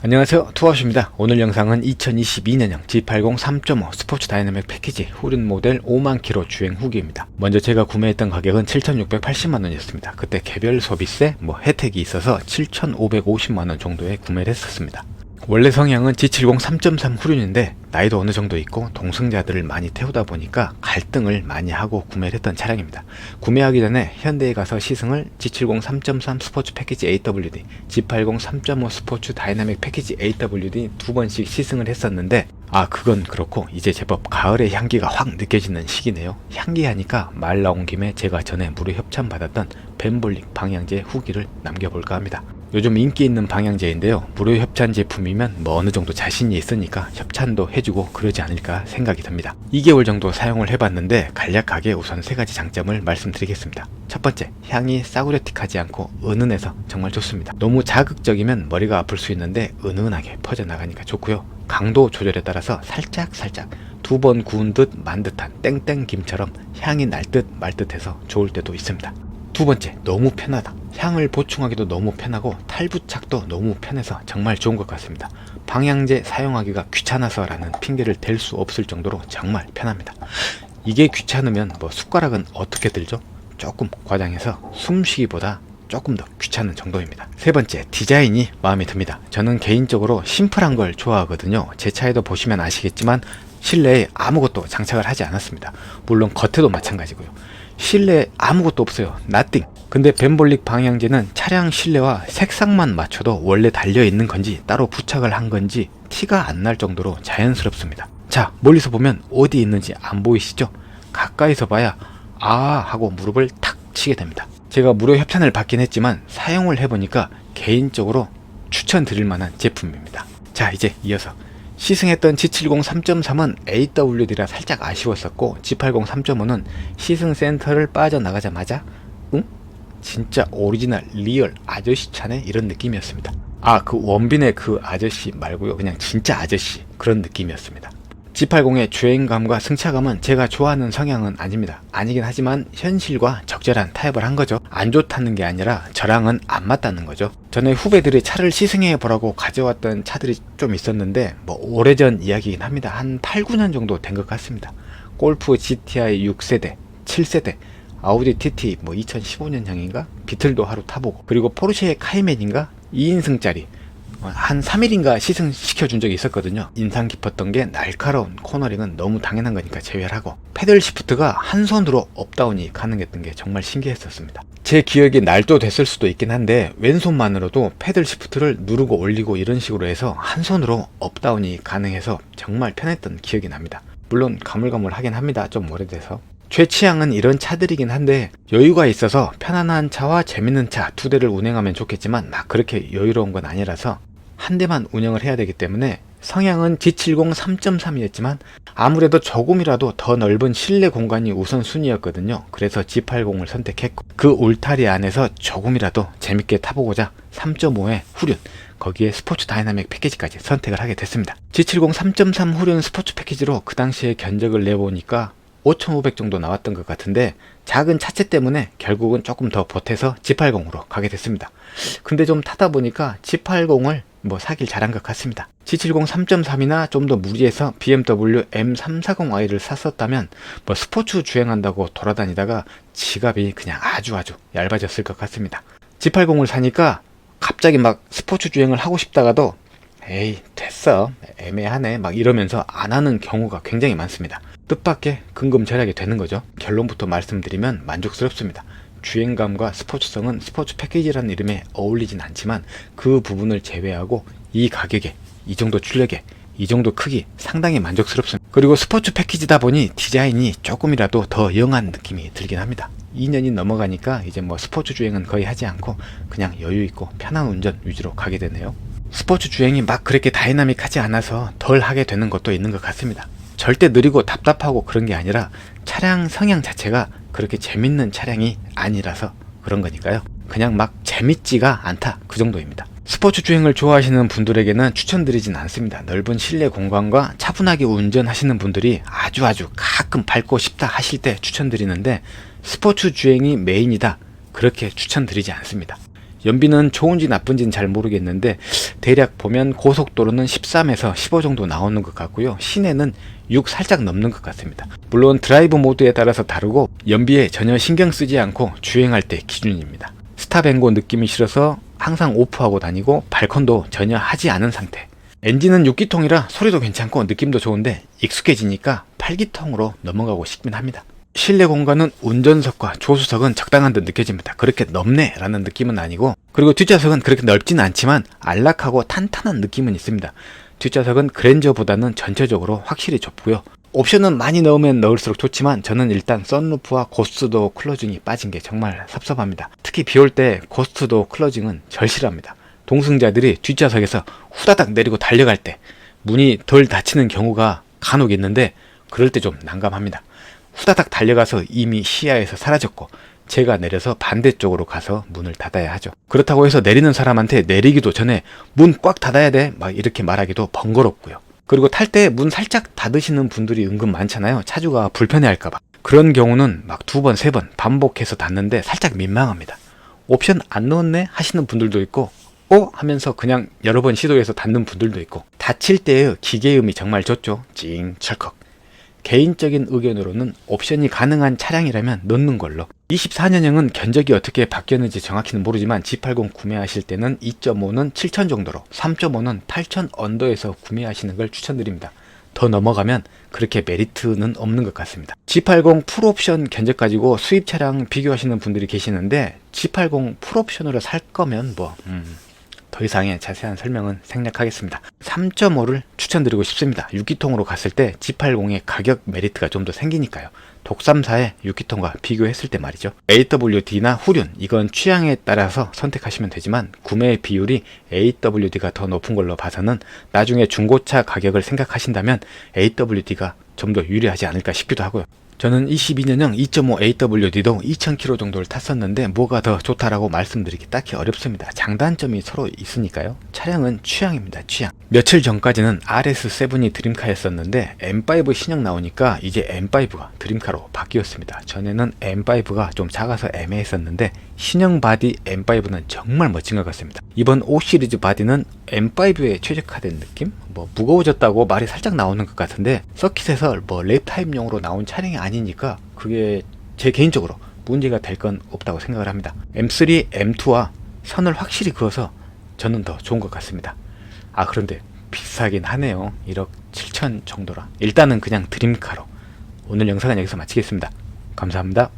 안녕하세요, 투어십니다. 오늘 영상은 2022년형 G80 3.5 스포츠 다이나믹 패키지 후륜 모델 5만 킬로 주행 후기입니다. 먼저 제가 구매했던 가격은 7,680만원이었습니다. 그때 개별 소비세, 혜택이 있어서 7,550만원 정도에 구매를 했었습니다. 원래 성향은 G70 3.3 후륜인데 나이도 어느 정도 있고 동승자들을 많이 태우다 보니까 갈등을 많이 하고 구매를 했던 차량입니다. 구매하기 전에 현대에 가서 시승을 G70 3.3 스포츠 패키지 AWD, G80 3.5 스포츠 다이나믹 패키지 AWD 두 번씩 시승을 했었는데 그건 그렇고 이제 제법 가을의 향기가 확 느껴지는 시기네요. 향기 하니까 말 나온 김에 제가 전에 무료 협찬 받았던 벤볼릭 방향제 후기를 남겨볼까 합니다. 요즘 인기 있는 방향제인데요. 무료 협찬 제품이면 어느 정도 자신이 있으니까 협찬도 해주고 그러지 않을까 생각이 듭니다. 2개월 정도 사용을 해봤는데 간략하게 우선 3가지 장점을 말씀드리겠습니다. 첫 번째, 향이 싸구려틱하지 않고 은은해서 정말 좋습니다. 너무 자극적이면 머리가 아플 수 있는데 은은하게 퍼져나가니까 좋고요. 강도 조절에 따라서 살짝 두 번 구운 듯 만 듯한 땡땡김처럼 향이 날 듯 말 듯해서 좋을 때도 있습니다. 두 번째, 너무 편하다. 향을 보충하기도 너무 편하고 탈부착도 너무 편해서 정말 좋은 것 같습니다. 방향제 사용하기가 귀찮아서 라는 핑계를 댈 수 없을 정도로 정말 편합니다. 이게 귀찮으면 숟가락은 어떻게 들죠? 조금 과장해서 숨쉬기보다 조금 더 귀찮은 정도입니다. 세 번째, 디자인이 마음에 듭니다. 저는 개인적으로 심플한 걸 좋아하거든요. 제 차에도 보시면 아시겠지만 실내에 아무것도 장착을 하지 않았습니다. 물론 겉에도 마찬가지고요. 실내에 아무것도 없어요. nothing. 근데 벤볼릭 방향제는 차량 실내와 색상만 맞춰도 원래 달려있는 건지 따로 부착을 한 건지 티가 안 날 정도로 자연스럽습니다. 자, 멀리서 보면 어디 있는지 안 보이시죠? 가까이서 봐야 하고 무릎을 탁 치게 됩니다. 제가 무료 협찬을 받긴 했지만 사용을 해보니까 개인적으로 추천드릴 만한 제품입니다. 자, 이제 이어서 시승했던 G70 3.3은 AWD라 살짝 아쉬웠었고 G80 3.5는 시승 센터를 빠져나가자마자 진짜 오리지널 리얼 아저씨 차네 이런 느낌이었습니다. 그 원빈의 그 아저씨 말고요, 그냥 진짜 아저씨 그런 느낌이었습니다. G80의 주행감과 승차감은 제가 좋아하는 성향은 아닙니다. 아니긴 하지만 현실과 적절한 타협을 한 거죠. 안 좋다는 게 아니라 저랑은 안 맞다는 거죠. 전에 후배들이 차를 시승해 보라고 가져왔던 차들이 좀 있었는데 오래전 이야기이긴 합니다. 한 8, 9년 정도 된 것 같습니다. 골프 GTI 6세대, 7세대, 아우디 TT 2015년형인가? 비틀도 하루 타보고, 그리고 포르쉐의 카이맨인가? 2인승짜리 한 3일인가 시승시켜 준 적이 있었거든요. 인상 깊었던 게 날카로운 코너링은 너무 당연한 거니까 제외를 하고, 패들 시프트가 한 손으로 업다운이 가능했던 게 정말 신기했었습니다. 제 기억이 날도 됐을 수도 있긴 한데 왼손만으로도 패들 시프트를 누르고 올리고 이런 식으로 해서 한 손으로 업다운이 가능해서 정말 편했던 기억이 납니다. 물론 가물가물하긴 합니다. 좀 오래돼서. 제 취향은 이런 차들이긴 한데 여유가 있어서 편안한 차와 재밌는 차 두 대를 운행하면 좋겠지만 그렇게 여유로운 건 아니라서 한 대만 운영을 해야 되기 때문에 성향은 G70 3.3이었지만 아무래도 조금이라도 더 넓은 실내 공간이 우선순위였거든요. 그래서 G80을 선택했고, 그 울타리 안에서 조금이라도 재밌게 타보고자 3.5의 후륜, 거기에 스포츠 다이나믹 패키지까지 선택을 하게 됐습니다. G70 3.3 후륜 스포츠 패키지로 그 당시에 견적을 내보니까 5,500 정도 나왔던 것 같은데 작은 차체 때문에 결국은 조금 더 보태서 G80으로 가게 됐습니다. 근데 좀 타다 보니까 G80을 사길 잘한 것 같습니다. G70 3.3이나 좀 더 무리해서 BMW M340i를 샀었다면 스포츠 주행한다고 돌아다니다가 지갑이 그냥 아주 얇아졌을 것 같습니다. G80을 사니까 갑자기 스포츠 주행을 하고 싶다가도 에이 됐어, 애매하네 이러면서 안 하는 경우가 굉장히 많습니다. 뜻밖의 근금 절약이 되는 거죠. 결론부터 말씀드리면 만족스럽습니다. 주행감과 스포츠성은 스포츠 패키지라는 이름에 어울리진 않지만 그 부분을 제외하고 이 가격에, 이 정도 출력에, 이 정도 크기 상당히 만족스럽습니다. 그리고 스포츠 패키지다 보니 디자인이 조금이라도 더 영한 느낌이 들긴 합니다. 2년이 넘어가니까 이제 스포츠 주행은 거의 하지 않고 그냥 여유있고 편한 운전 위주로 가게 되네요. 스포츠 주행이 그렇게 다이나믹하지 않아서 덜 하게 되는 것도 있는 것 같습니다. 절대 느리고 답답하고 그런 게 아니라 차량 성향 자체가 그렇게 재밌는 차량이 아니라서 그런 거니까요. 그냥 재밌지가 않다, 그 정도입니다. 스포츠 주행을 좋아하시는 분들에게는 추천드리진 않습니다. 넓은 실내 공간과 차분하게 운전하시는 분들이 아주 가끔 밟고 싶다 하실 때 추천드리는데 스포츠 주행이 메인이다, 그렇게 추천드리지 않습니다. 연비는 좋은지 나쁜지는 잘 모르겠는데 대략 보면 고속도로는 13에서 15 정도 나오는 것 같고요. 시내는 6 살짝 넘는 것 같습니다. 물론 드라이브 모드에 따라서 다르고 연비에 전혀 신경 쓰지 않고 주행할 때 기준입니다. 스탑앤고 느낌이 싫어서 항상 오프하고 다니고 발컨도 전혀 하지 않은 상태. 엔진은 6기통이라 소리도 괜찮고 느낌도 좋은데 익숙해지니까 8기통으로 넘어가고 싶긴 합니다. 실내 공간은 운전석과 조수석은 적당한 듯 느껴집니다. 그렇게 넓네 라는 느낌은 아니고, 그리고 뒷좌석은 그렇게 넓지는 않지만 안락하고 탄탄한 느낌은 있습니다. 뒷좌석은 그랜저보다는 전체적으로 확실히 좁고요. 옵션은 많이 넣으면 넣을수록 좋지만 저는 일단 썬루프와 고스트도어 클로징이 빠진 게 정말 섭섭합니다. 특히 비 올 때 고스트도어 클로징은 절실합니다. 동승자들이 뒷좌석에서 후다닥 내리고 달려갈 때 문이 덜 닫히는 경우가 간혹 있는데 그럴 때 좀 난감합니다. 후다닥 달려가서 이미 시야에서 사라졌고 제가 내려서 반대쪽으로 가서 문을 닫아야 하죠. 그렇다고 해서 내리는 사람한테 내리기도 전에 문 꽉 닫아야 돼 막 이렇게 말하기도 번거롭고요. 그리고 탈 때 문 살짝 닫으시는 분들이 은근 많잖아요. 차주가 불편해할까봐. 그런 경우는 막 2번, 3번 반복해서 닫는데 살짝 민망합니다. 옵션 안 넣었네 하시는 분들도 있고 하면서 그냥 여러 번 시도해서 닫는 분들도 있고, 닫힐 때의 기계음이 정말 좋죠. 찡 철컥. 개인적인 의견으로는 옵션이 가능한 차량이라면 넣는 걸로. 24년형은 견적이 어떻게 바뀌었는지 정확히는 모르지만 G80 구매하실 때는 2.5는 7,000 정도로 3.5는 8,000 언더에서 구매하시는 걸 추천드립니다. 더 넘어가면 그렇게 메리트는 없는 것 같습니다. G80 풀옵션 견적 가지고 수입 차량 비교하시는 분들이 계시는데 G80 풀옵션으로 살 거면 더 이상의 자세한 설명은 생략하겠습니다. 3.5를 추천드리고 싶습니다. 6기통으로 갔을 때 G80의 가격 메리트가 좀 더 생기니까요. 독삼사의 6기통과 비교했을 때 말이죠. AWD나 후륜, 이건 취향에 따라서 선택하시면 되지만 구매 비율이 AWD가 더 높은 걸로 봐서는 나중에 중고차 가격을 생각하신다면 AWD가 좀 더 유리하지 않을까 싶기도 하고요. 저는 22년형 2.5 AWD도 2000km 정도를 탔었는데 뭐가 더 좋다라고 말씀드리기 딱히 어렵습니다. 장단점이 서로 있으니까요. 차량은 취향입니다. 취향. 며칠 전까지는 RS7이 드림카였었는데 M5 신형 나오니까 이제 M5가 드림카로 바뀌었습니다. 전에는 M5가 좀 작아서 애매했었는데 신형 바디 M5는 정말 멋진 것 같습니다. 이번 5 시리즈 바디는 M5에 최적화된 느낌? 무거워졌다고 말이 살짝 나오는 것 같은데 서킷에서 랩 타입용으로 나온 차량이 아니니까 그게 제 개인적으로 문제가 될 건 없다고 생각을 합니다. M3, M2와 선을 확실히 그어서 저는 더 좋은 것 같습니다. 그런데 비싸긴 하네요. 1억 7천 정도라. 일단은 그냥 드림카로. 오늘 영상은 여기서 마치겠습니다. 감사합니다.